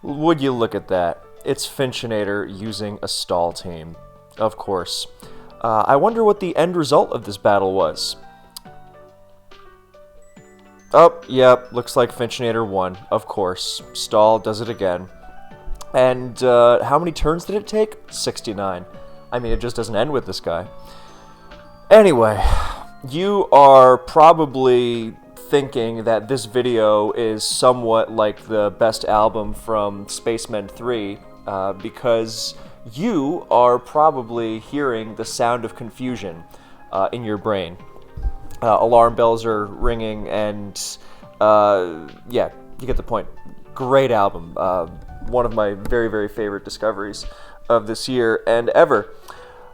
Would you look at that? It's Finchinator using a stall team. Of course. I wonder what the end result of this battle was. Oh, yep, looks like Finchinator won. Of course. Stall does it again. And how many turns did it take? 69. I mean, it just doesn't end with this guy. Anyway, you are probably thinking that this video is somewhat like the best album from Spacemen 3, because you are probably hearing the sound of confusion in your brain. Alarm bells are ringing, and yeah, you get the point. Great album. One of my very, very favorite discoveries of this year and ever.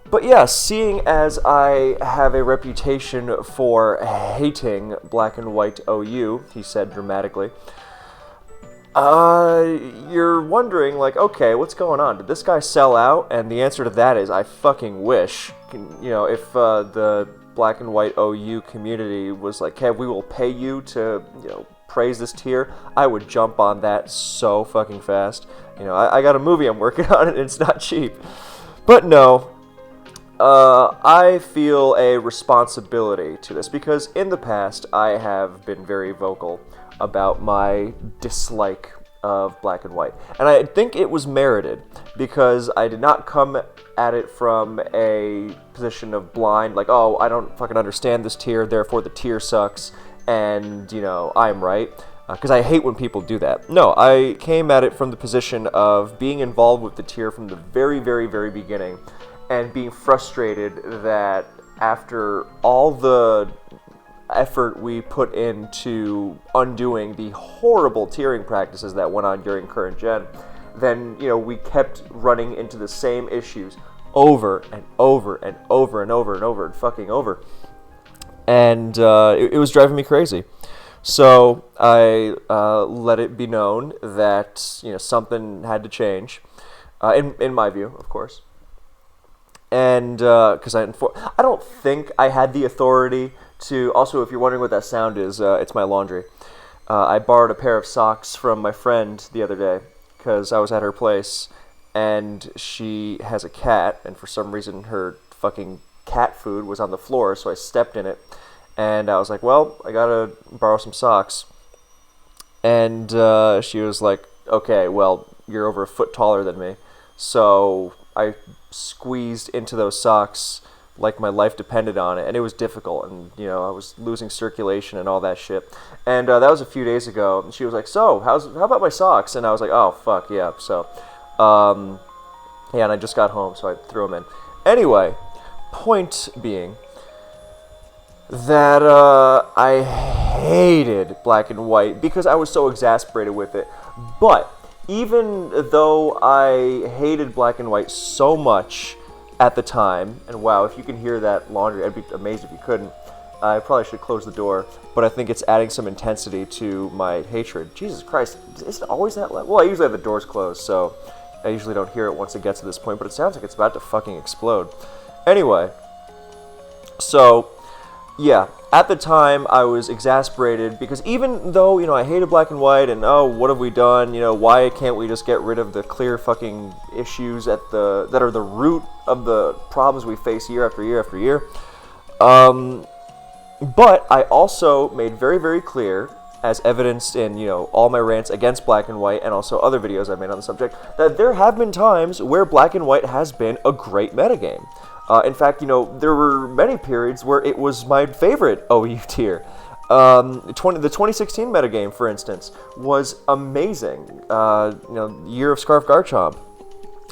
But yeah, seeing as I have a reputation for hating black and white OU, he said dramatically, you're wondering, like, okay, what's going on? Did this guy sell out? And the answer to that is, I fucking wish. You know, if the black and white OU community was like, hey, we will pay you to, you know, praise this tier, I would jump on that so fucking fast. You know, I got a movie I'm working on, and it's not cheap. But no. I feel a responsibility to this because in the past I have been very vocal about my dislike of black and white. And I think it was merited because I did not come at it from a position of blind, like, oh, I don't fucking understand this tier, therefore the tier sucks, and, you know, I'm right. Because I hate when people do that. No, I came at it from the position of being involved with the tier from the very, very, very beginning. And being frustrated that after all the effort we put into undoing the horrible tiering practices that went on during current gen, then, you know, we kept running into the same issues over and over and over and over and over and fucking over. And it was driving me crazy. So I let it be known that, you know, something had to change, in my view, of course. And because I don't think I had the authority to. Also, if you're wondering what that sound is, it's my laundry. I borrowed a pair of socks from my friend the other day because I was at her place, and she has a cat, and for some reason her fucking cat food was on the floor, so I stepped in it, and I was like, well, I gotta borrow some socks. And she was like, okay, well, you're over a foot taller than me, so I squeezed into those socks like my life depended on it, and it was difficult, and, you know, I was losing circulation and all that shit. And that was a few days ago, and she was like, so, how about my socks? And I was like, oh, fuck, yeah, so, yeah, and I just got home, so I threw them in. Anyway, point being that I hated black and white because I was so exasperated with it, but even though I hated black and white so much at the time, and wow, if you can hear that laundry, I'd be amazed if you couldn't. I probably should close the door, but I think it's adding some intensity to my hatred. Jesus Christ, is it always that loud? Well, I usually have the doors closed, so I usually don't hear it once it gets to this point, but it sounds like it's about to fucking explode. Anyway, so yeah, at the time I was exasperated because even though, you know, I hated black and white and, oh, what have we done? You know, why can't we just get rid of the clear fucking issues that are the root of the problems we face year after year after year? But I also made very, very clear, as evidenced in, you know, all my rants against black and white and also other videos I've made on the subject, that there have been times where black and white has been a great metagame. In fact, you know, there were many periods where it was my favorite OU tier. The 2016 metagame, for instance, was amazing. You know, year of Scarf Garchomp.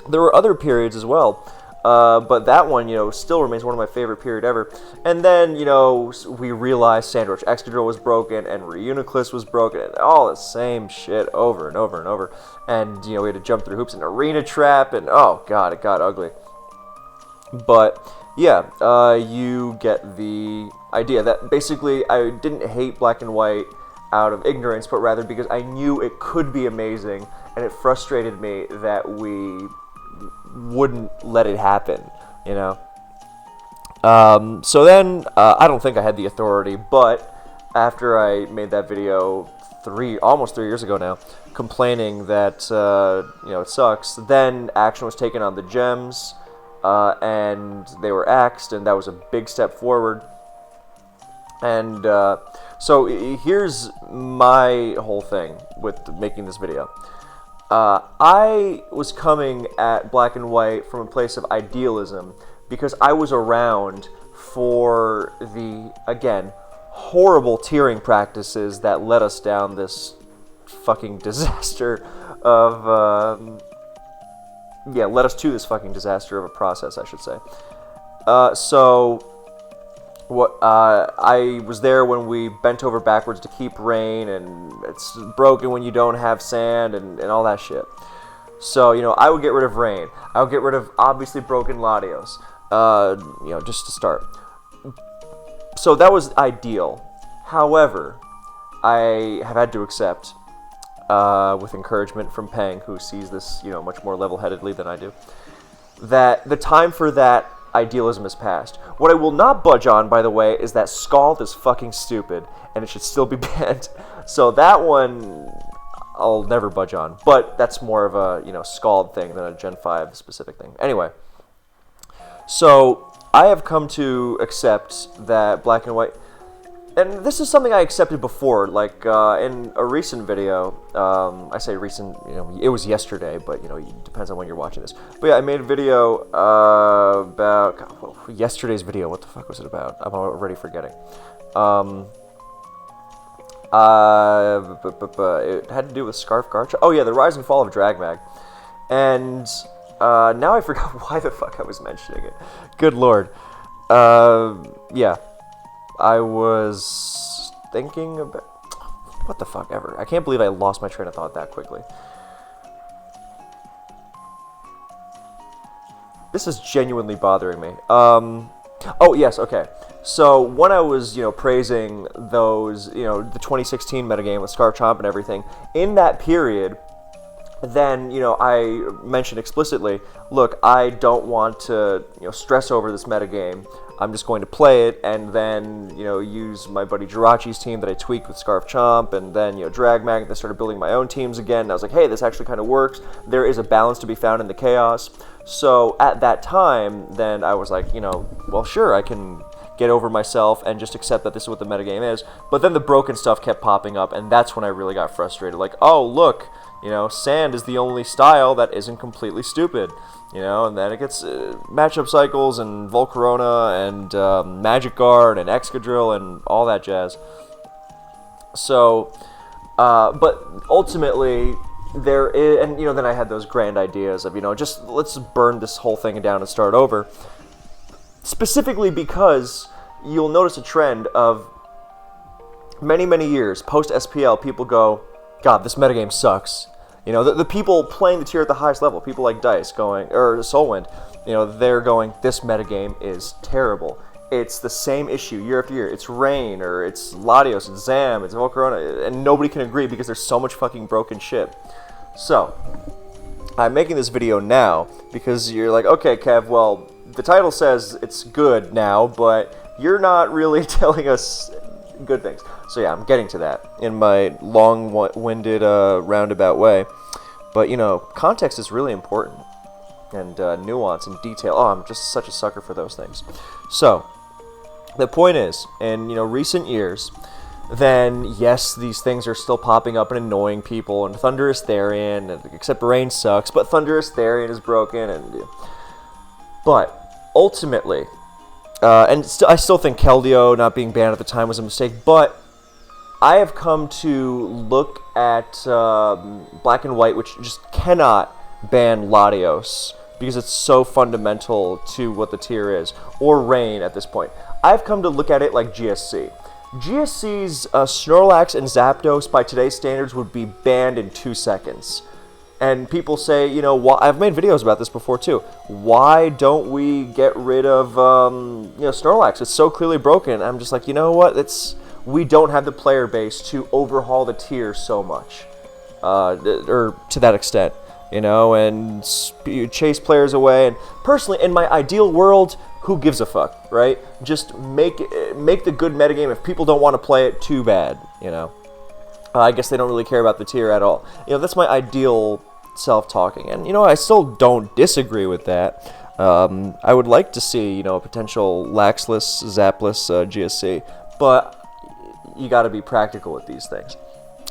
There were other periods as well, but that one, you know, still remains one of my favorite period ever. And then, you know, we realized Sandroach Excadrill was broken and Reuniclus was broken, and all the same shit over and over and over. And, you know, we had to jump through hoops in Arena Trap, and oh god, it got ugly. But yeah, you get the idea that basically I didn't hate black and white out of ignorance, but rather because I knew it could be amazing, and it frustrated me that we wouldn't let it happen, you know? So then, I don't think I had the authority, but after I made that video almost 3 years ago now, complaining that it sucks. Then action was taken on the gems, and they were axed, and that was a big step forward. And so here's my whole thing with making this video. I was coming at Black and White from a place of idealism because I was around for the, again, horrible tiering practices that led us down this fucking disaster of, led us to this fucking disaster of a process, I should say. I was there when we bent over backwards to keep rain, and it's broken when you don't have sand, and all that shit. So, I would get rid of rain. I would get rid of obviously broken Latios, just to start. So that was ideal. However, I have had to accept, with encouragement from Peng, who sees this, much more level-headedly than I do, that the time for that idealism has passed. What I will not budge on, by the way, is that Scald is fucking stupid, and it should still be banned. So that one, I'll never budge on. But that's more of a, Scald thing than a Gen 5 specific thing. Anyway, so I have come to accept that Black and White, and this is something I accepted before, like in a recent video. I say recent, it was yesterday, but it depends on when you're watching this. But yeah, I made a video about yesterday's video. What the fuck was it about? I'm already forgetting. It had to do with Scarf Garcha. Oh yeah, the rise and fall of Dragmag. And now I forgot why the fuck I was mentioning it. Good lord. Yeah. I was thinking about... What the fuck ever. I can't believe I lost my train of thought that quickly. This is genuinely bothering me. Oh, yes, okay. So, when I was, praising those, the 2016 metagame with Scarf Chomp and everything, in that period, then, I mentioned explicitly, look, I don't want to, stress over this metagame. I'm just going to play it and then, use my buddy Jirachi's team that I tweaked with Scarf Chomp, and then, Dragmag, and then started building my own teams again. And I was like, hey, this actually kind of works. There is a balance to be found in the chaos. So at that time, then I was like, well, sure, I can get over myself and just accept that this is what the metagame is. But then the broken stuff kept popping up, and that's when I really got frustrated. Like, oh, look, sand is the only style that isn't completely stupid. And then it gets matchup cycles and Volcarona and Magic Guard and Excadrill and all that jazz. So, but ultimately, there is, and then I had those grand ideas of, just let's burn this whole thing down and start over. Specifically because you'll notice a trend of many, many years post SPL, people go, God, this metagame sucks. The people playing the tier at the highest level, people like Dice or Soulwind, they're going, this metagame is terrible. It's the same issue year after year. It's Rain, or it's Latios, it's Zam, it's Volcarona, and nobody can agree because there's so much fucking broken shit. So, I'm making this video now because you're like, okay, Kev, well, the title says it's good now, but you're not really telling us good things. So yeah, I'm getting to that in my long-winded, roundabout way. But, context is really important, and nuance and detail. Oh, I'm just such a sucker for those things. So, the point is, in, recent years, then, yes, these things are still popping up and annoying people, and Thunderous Therian, except Rain sucks, but Thunderous Therian is broken, and... But, ultimately, and I still think Keldeo not being banned at the time was a mistake, but I have come to look at Black and White, which just cannot ban Latios because it's so fundamental to what the tier is, or Rain at this point. I've come to look at it like GSC. GSC's Snorlax and Zapdos by today's standards would be banned in 2 seconds. And people say, I've made videos about this before too. Why don't we get rid of, Snorlax? It's so clearly broken. And I'm just like, you know what? We don't have the player base to overhaul the tier so much, or to that extent, and you chase players away. And personally, in my ideal world, who gives a fuck, right? Just make the good metagame. If people don't want to play it, too bad, you know. I guess they don't really care about the tier at all. You know, that's my ideal self-talking, and you know, I still don't disagree with that. I would like to see, you know, a potential laxless, zapless GSC, but you got to be practical with these things.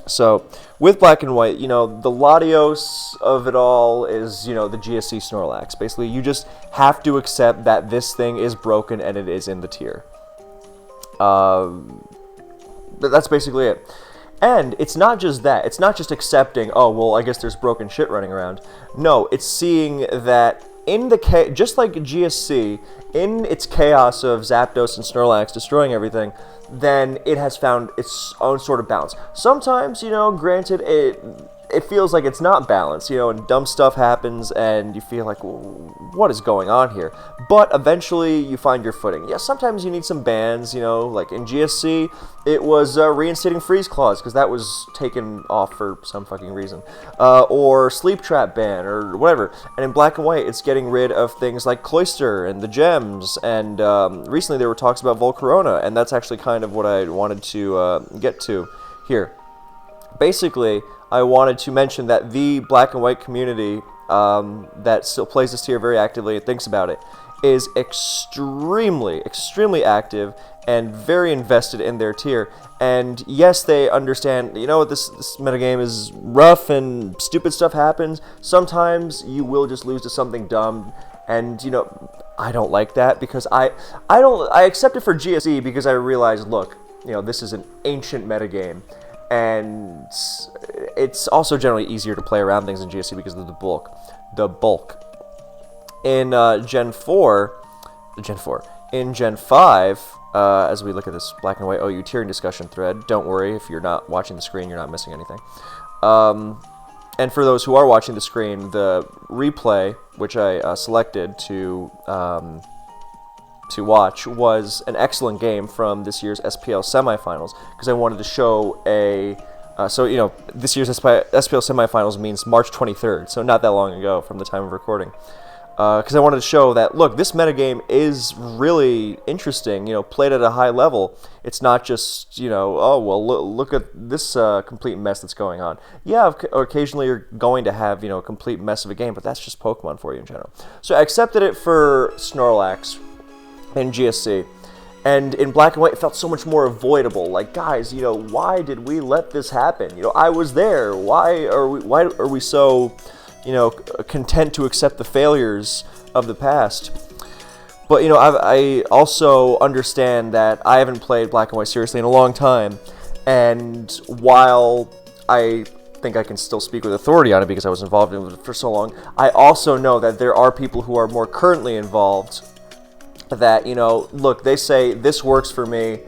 So, with Black and White, you know, the Latios of it all is, you know, the GSC Snorlax. Basically, you just have to accept that this thing is broken and it is in the tier. That's basically it. And it's not just that. It's not just accepting, oh, well, I guess there's broken shit running around. No, it's seeing that in the just like GSC, in its chaos of Zapdos and Snorlax destroying everything, then it has found its own sort of balance. Sometimes, you know, granted, it feels like it's not balanced, you know, and dumb stuff happens, and you feel like, well, what is going on here? But eventually, you find your footing. Yeah, sometimes you need some bans, you know, like in GSC, it was reinstating Freeze Claws, because that was taken off for some fucking reason. Or Sleep Trap ban, or whatever. And in Black and White, it's getting rid of things like Cloyster and the gems, and recently there were talks about Volcarona, and that's actually kind of what I wanted to get to here. Basically, I wanted to mention that the Black and White community that still plays this tier very actively and thinks about it is extremely, extremely active and very invested in their tier. And yes, they understand, you know, this metagame is rough and stupid stuff happens. Sometimes you will just lose to something dumb, and, you know, I don't like that, because I accept it for GSE because I realize, look, you know, this is an ancient metagame. And it's also generally easier to play around things in GSC because of the bulk. In Gen 4, in Gen 5, as we look at this Black and White OU tiering discussion thread, don't worry, if you're not watching the screen, you're not missing anything. And for those who are watching the screen, the replay, which I selected to watch, was an excellent game from this year's SPL semifinals, because I wanted to show so, you know, this year's SPL semifinals means March 23rd, so not that long ago from the time of recording. Because I wanted to show that, look, this metagame is really interesting, you know, played at a high level. It's not just, you know, oh, well, look at this complete mess that's going on. Yeah, occasionally you're going to have, you know, a complete mess of a game, but that's just Pokemon for you in general. So I accepted it for Snorlax in GSC, and in Black and White it felt so much more avoidable. Like, guys, you know, why did we let this happen? You know, I was there. Why are we so, you know, content to accept the failures of the past? But, you know, I also understand that I haven't played Black and White seriously in a long time, and while I think I can still speak with authority on it because I was involved in it for so long, I also know that there are people who are more currently involved that, you know, look, they say this works for me,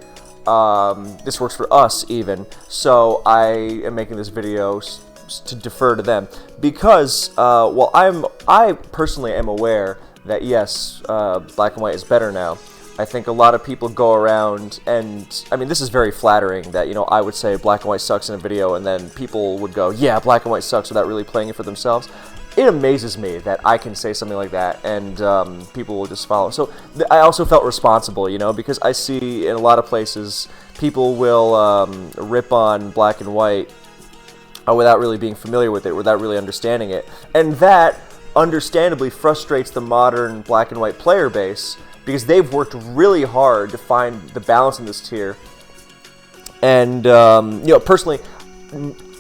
this works for us even, so I am making this video to defer to them, because well, I personally am aware that yes, Black and White is better now. I think a lot of people go around, and I mean, this is very flattering that, you know, I would say Black and White sucks in a video, and then people would go, yeah, Black and White sucks, without really playing it for themselves. It amazes me that I can say something like that, and people will just follow. So I also felt responsible, you know, because I see in a lot of places people will rip on Black and White without really being familiar with it, without really understanding it. And that, understandably, frustrates the modern Black and White player base, because they've worked really hard to find the balance in this tier. And, you know, personally,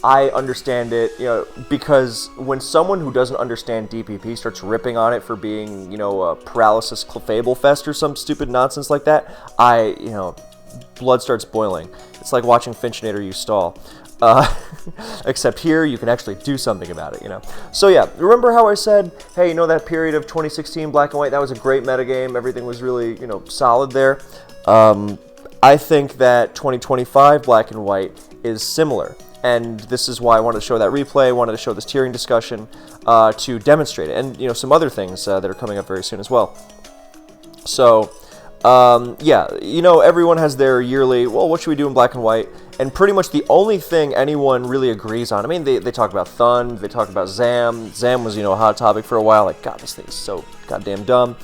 I understand it, you know, because when someone who doesn't understand DPP starts ripping on it for being, you know, a paralysis Clefable Fest or some stupid nonsense like that, you know, blood starts boiling. It's like watching Finchinator use stall. Except here, you can actually do something about it, you know. So yeah, remember how I said, hey, you know, that period of 2016 Black and White, that was a great metagame, everything was really, you know, solid there. I think that 2025 Black and White is similar. And this is why I wanted to show that replay, I wanted to show this tiering discussion to demonstrate it. And, you know, some other things that are coming up very soon as well. So, yeah, you know, everyone has their yearly, well, what should we do in Black and White? And pretty much the only thing anyone really agrees on, I mean, they talk about Thun, they talk about Zam. Zam was, you know, a hot topic for a while. Like, God, this thing is so goddamn dumb.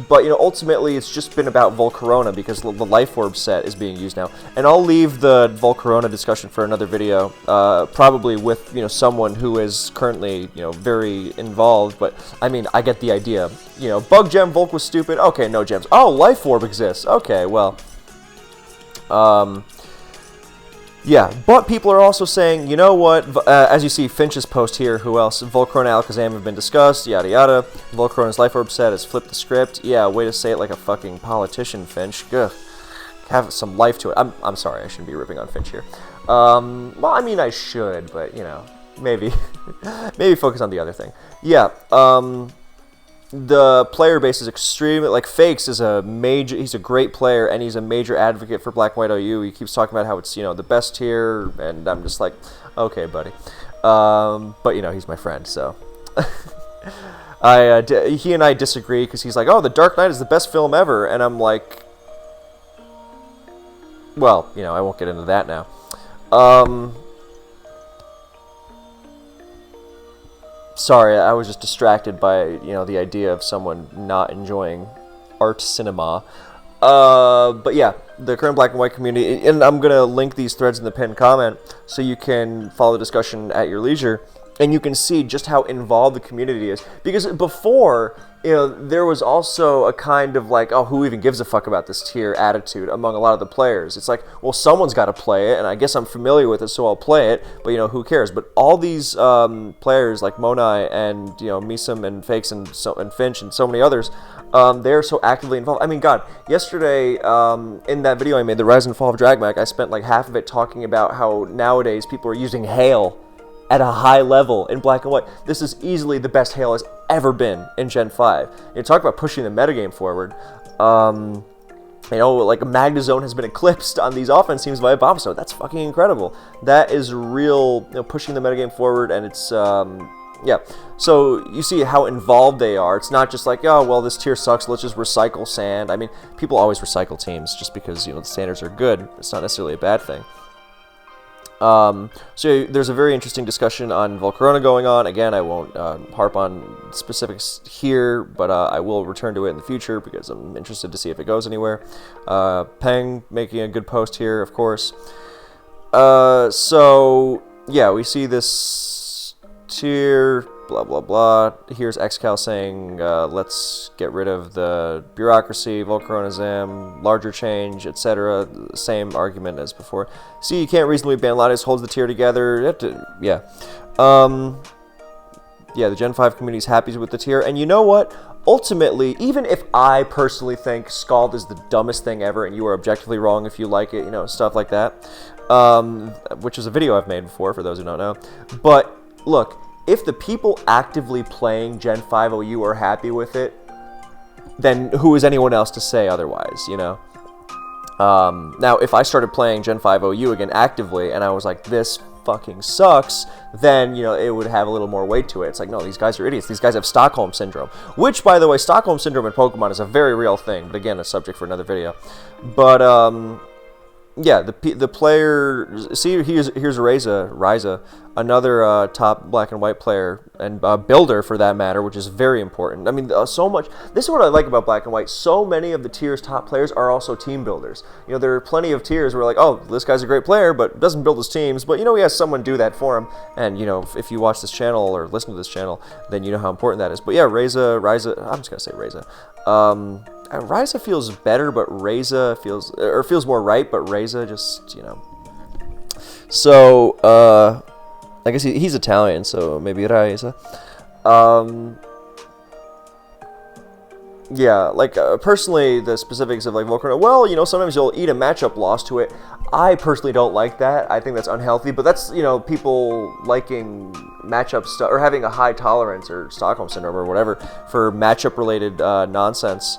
But, ultimately, it's just been about Volcarona because the Life Orb set is being used now. And I'll leave the Volcarona discussion for another video, probably with, someone who is currently, very involved. But, I mean, I get the idea. Bug Gem, Volk was stupid. Okay, no gems. Oh, Life Orb exists. Okay, well. Yeah, but people are also saying, you know what, as you see Finch's post here, who else? Volcarona and Alakazam have been discussed, yada yada. Volcarona's Life Orb set has flipped the script. Yeah, way to say it like a fucking politician, Finch. Ugh. Have some life to it. I'm sorry, I shouldn't be ripping on Finch here. Well, I mean, I should, but, maybe, maybe focus on the other thing. Yeah, the player base is extremely, like, Fakes is he's a great player, and he's a major advocate for Black and White OU. He keeps talking about how it's, the best tier, and I'm just like, okay, buddy. But, he's my friend, so. He and I disagree, because he's like, oh, The Dark Knight is the best film ever, and I'm like, well, I won't get into that now. Sorry, I was just distracted by, the idea of someone not enjoying art cinema. But yeah, the current Black and White community, and I'm going to link these threads in the pinned comment so you can follow the discussion at your leisure, and you can see just how involved the community is. Because before, there was also a kind of like, oh, who even gives a fuck about this tier attitude among a lot of the players. It's like, well, someone's got to play it, and I guess I'm familiar with it, so I'll play it, but, who cares? But all these players like Monai and, Misum and Fakes and Finch and so many others, they're so actively involved. I mean, God, yesterday, in that video I made, The Rise and Fall of Dragmac, I spent like half of it talking about how nowadays people are using Hail at a high level in Black and White. This is easily the best Hail has ever been in Gen 5. Talk about pushing the metagame forward. Like Magnezone has been eclipsed on these offense teams by Bombstone. That's fucking incredible. That is real, pushing the metagame forward, and it's, yeah. So you see how involved they are. It's not just like, oh, well, this tier sucks, let's just recycle sand. I mean, people always recycle teams just because, the standards are good. It's not necessarily a bad thing. So there's a very interesting discussion on Volcarona going on. Again, I won't harp on specifics here, but I will return to it in the future because I'm interested to see if it goes anywhere. Peng making a good post here, of course. So, yeah, we see this tier, blah, blah, blah. Here's XCal saying, let's get rid of the bureaucracy, Volcarona Zam, larger change, etc. Same argument as before. See, you can't reasonably ban Latias, holds the tier together. You have to, yeah. Yeah, the Gen 5 community is happy with the tier. And you know what? Ultimately, even if I personally think Scald is the dumbest thing ever, and you are objectively wrong if you like it, stuff like that, which is a video I've made before, for those who don't know. But, look, if the people actively playing Gen 5 OU are happy with it, then who is anyone else to say otherwise, Now, if I started playing Gen 5 OU again actively, and I was like, this fucking sucks, then, it would have a little more weight to it. It's like, no, these guys are idiots. These guys have Stockholm Syndrome. Which, by the way, Stockholm Syndrome in Pokemon is a very real thing. But again, a subject for another video. But, yeah, the player, see, here's Ryza, another top Black and White player, and builder for that matter, which is very important. I mean, so much, this is what I like about Black and White, so many of the tier's top players are also team builders. There are plenty of tiers where like, oh, this guy's a great player, but doesn't build his teams, but he has someone do that for him, and if you watch this channel or listen to this channel, then you know how important that is. But yeah, Ryza, I'm just gonna say Ryza. Ryza feels better, but Ryza feels more right, but Ryza just, So, I guess he's Italian, so maybe Ryza. Yeah, like, personally, the specifics of, like, Volcarona, well, sometimes you'll eat a matchup loss to it. I personally don't like that. I think that's unhealthy, but that's, people liking matchup stuff, or having a high tolerance, or Stockholm Syndrome, or whatever, for matchup-related nonsense.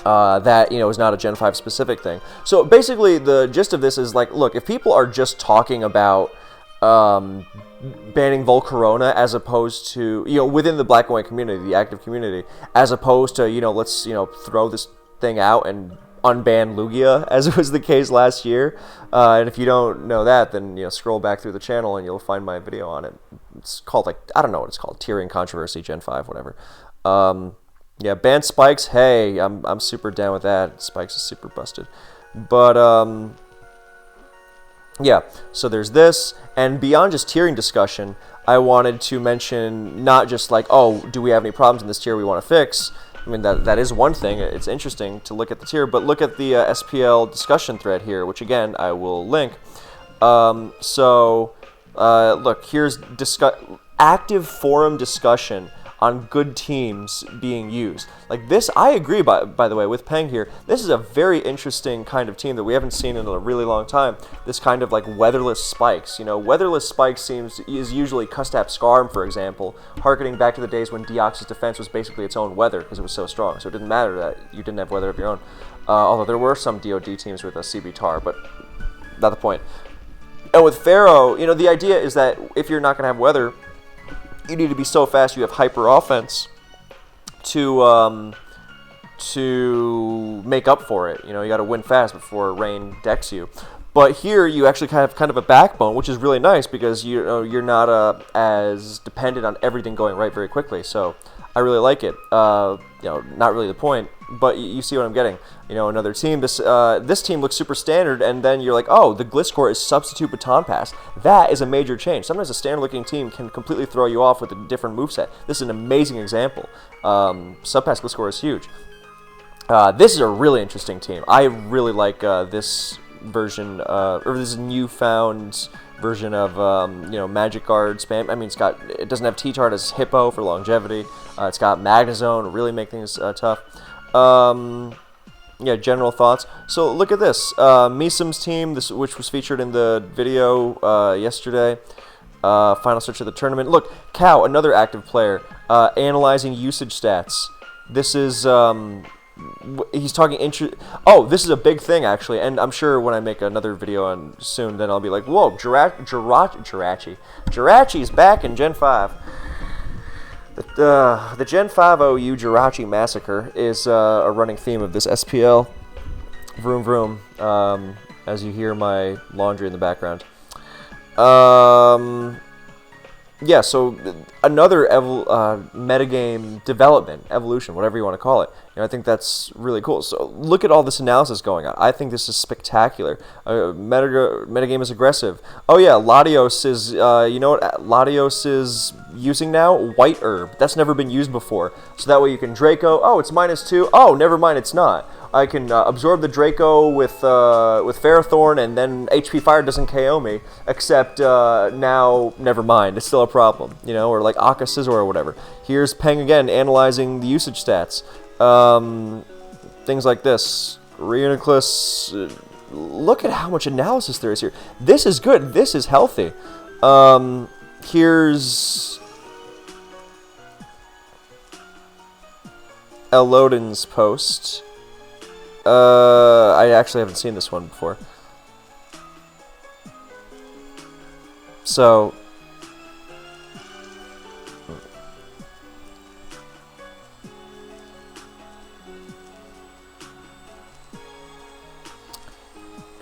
That, is not a Gen 5 specific thing. So basically, the gist of this is like, look, if people are just talking about banning Volcarona as opposed to, within the Black and White community, the active community, as opposed to, let's, throw this thing out and unban Lugia, as was the case last year. And if you don't know that, then, scroll back through the channel and you'll find my video on it. It's called, like, I don't know what it's called, Tiering Controversy, Gen 5, whatever. Yeah, ban Spikes. Hey, I'm super down with that. Spikes is super busted. But yeah, so there's this, and beyond just tiering discussion, I wanted to mention not just like, oh, do we have any problems in this tier we want to fix? I mean, that is one thing. It's interesting to look at the tier, but look at the SPL discussion thread here, which again, I will link. Look, here's active forum discussion on good teams being used. Like this, I agree, by the way, with Peng here. This is a very interesting kind of team that we haven't seen in a really long time. This kind of like weatherless spikes. You know, weatherless spikes is usually Custap Scarm, for example, harkening back to the days when Deoxys defense was basically its own weather because it was so strong. So it didn't matter that you didn't have weather of your own. Although there were some DoD teams with a CB tar, but not the point. And with Pharaoh, you know, the idea is that if you're not going to have weather, you need to be so fast you have hyper offense to make up for it. You know, you got to win fast before rain decks you. But here you actually have kind of a backbone, which is really nice because you're not as dependent on everything going right very quickly. So I really like it. You know, not really the point, but you see what I'm getting. You know, another team. This team looks super standard, and then you're like, oh, the Gliscor is substitute baton pass. That is a major change. Sometimes a standard-looking team can completely throw you off with a different moveset. This is an amazing example. Subpass Gliscor is huge. This is a really interesting team. I really like this version, or this newfound version of you know, Magic Guard spam. I mean, it doesn't have T-Tart as Hippo for longevity. It's got Magnezone to really make things tough. Yeah, general thoughts. So look at this. Misim's team, which was featured in the video yesterday. Final search of the tournament. Look, Cow, another active player, analyzing usage stats. This is he's talking oh, this is a big thing actually, and I'm sure when I make another video on soon, then I'll be like, whoa, Jirachi's back in Gen 5. The Gen 5 OU Jirachi massacre is a running theme of this SPL. Vroom vroom. As you hear my laundry in the background. Yeah, so another metagame development, evolution, whatever you want to call it. You know, I think that's really cool. So look at all this analysis going on. I think this is spectacular. Metagame is aggressive. Oh yeah, Latios is, you know what Latios is using now? White Herb. That's never been used before. So that way you can Draco. Oh, it's -2. Oh, never mind, it's not. I can absorb the Draco with Ferrothorn, and then HP Fire doesn't KO me. Except now, never mind, it's still a problem, you know, or like Akka Scizor or whatever. Here's Peng again analyzing the usage stats, things like this. Reuniclus, look at how much analysis there is here. This is good. This is healthy. Here's Elodin's post. I actually haven't seen this one before. So,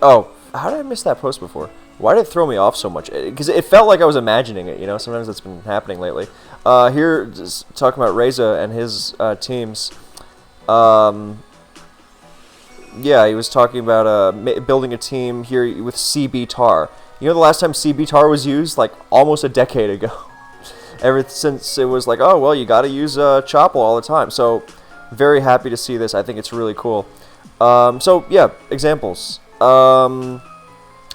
oh, how did I miss that post before? Why did it throw me off so much? Because it felt like I was imagining it, you know? Sometimes that's been happening lately. Here, just talking about Reza and his teams. Yeah, he was talking about building a team here with CB Tar. You know the last time CB Tar was used? Like, almost a decade ago. Ever since it was like, oh, well, you gotta use Chopple all the time. So, very happy to see this. I think it's really cool. So, yeah, examples.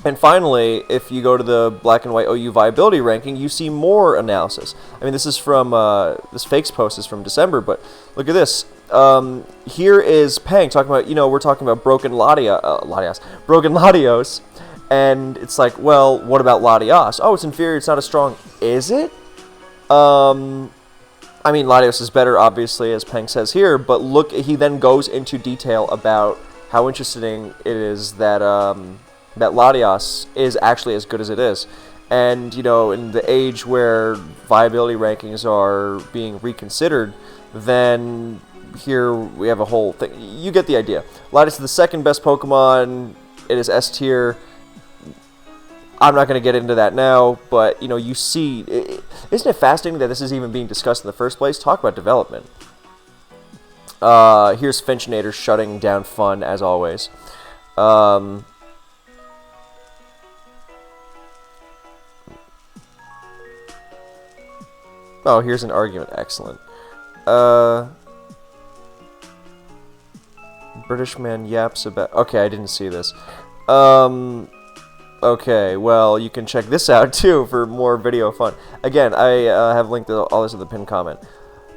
And finally, if you go to the Black and White OU Viability ranking, you see more analysis. I mean, this is from, this Fakes post is from December, but look at this. Here is Peng talking about, you know, we're talking about broken broken Latios, and it's like, well, what about Latias? Oh, it's inferior, it's not as strong. Is it? I mean, Latios is better, obviously, as Peng says here, but look, he then goes into detail about how interesting it is that, that Latias is actually as good as it is. And, you know, in the age where viability rankings are being reconsidered, then here we have a whole thing. You get the idea. Latias is the second best Pokemon. It is S tier. I'm not going to get into that now, but, you know, you see, isn't it fascinating that this is even being discussed in the first place? Talk about development. Here's Finchinator shutting down fun, as always. Oh, here's an argument. Excellent. British man yaps about... Okay, I didn't see this. Okay, well, you can check this out, too, for more video fun. Again, I have linked all this in the pinned comment.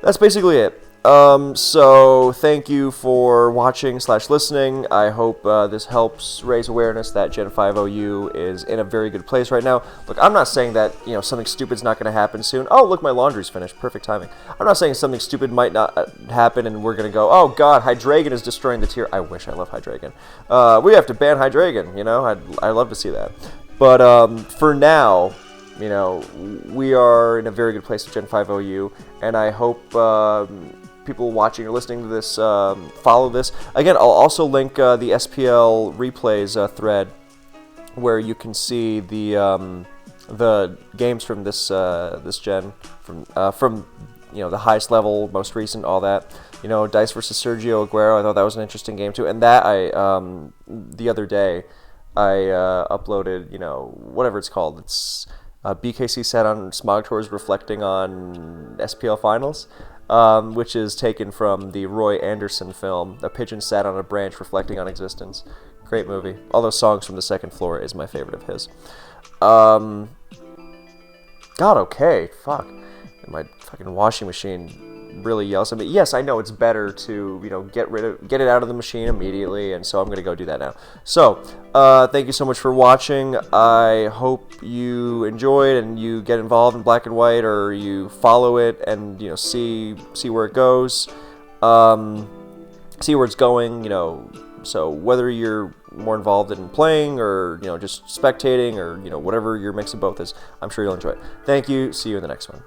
That's basically it. So, thank you for watching / listening. I hope this helps raise awareness that Gen 5 OU is in a very good place right now. Look, I'm not saying that, something stupid's not going to happen soon. Oh, look, my laundry's finished. Perfect timing. I'm not saying something stupid might not happen and we're going to go, oh god, Hydreigon is destroying the tier. I wish I love Hydreigon. We have to ban Hydreigon, I'd love to see that. But, for now... we are in a very good place with Gen 5 OU, and I hope people watching or listening to this follow this. Again, I'll also link the SPL replays thread where you can see the games from this gen, from the highest level, most recent, all that. Dice versus Sergio Aguero. I thought that was an interesting game too, and that the other day I uploaded whatever it's called. It's BKC sat on Smog Tours reflecting on SPL Finals, which is taken from the Roy Anderson film, A Pigeon Sat on a Branch Reflecting on Existence. Great movie. All those songs from the second floor is my favorite of his. God, okay, fuck. My fucking washing machine really yells at me. Yes, I know it's better to, get it out of the machine immediately, and so I'm going to go do that now. So, thank you so much for watching. I hope you enjoyed and you get involved in Black and White, or you follow it and, see where it goes, see where it's going, so whether you're more involved in playing or, just spectating or, whatever your mix of both is, I'm sure you'll enjoy it. Thank you. See you in the next one.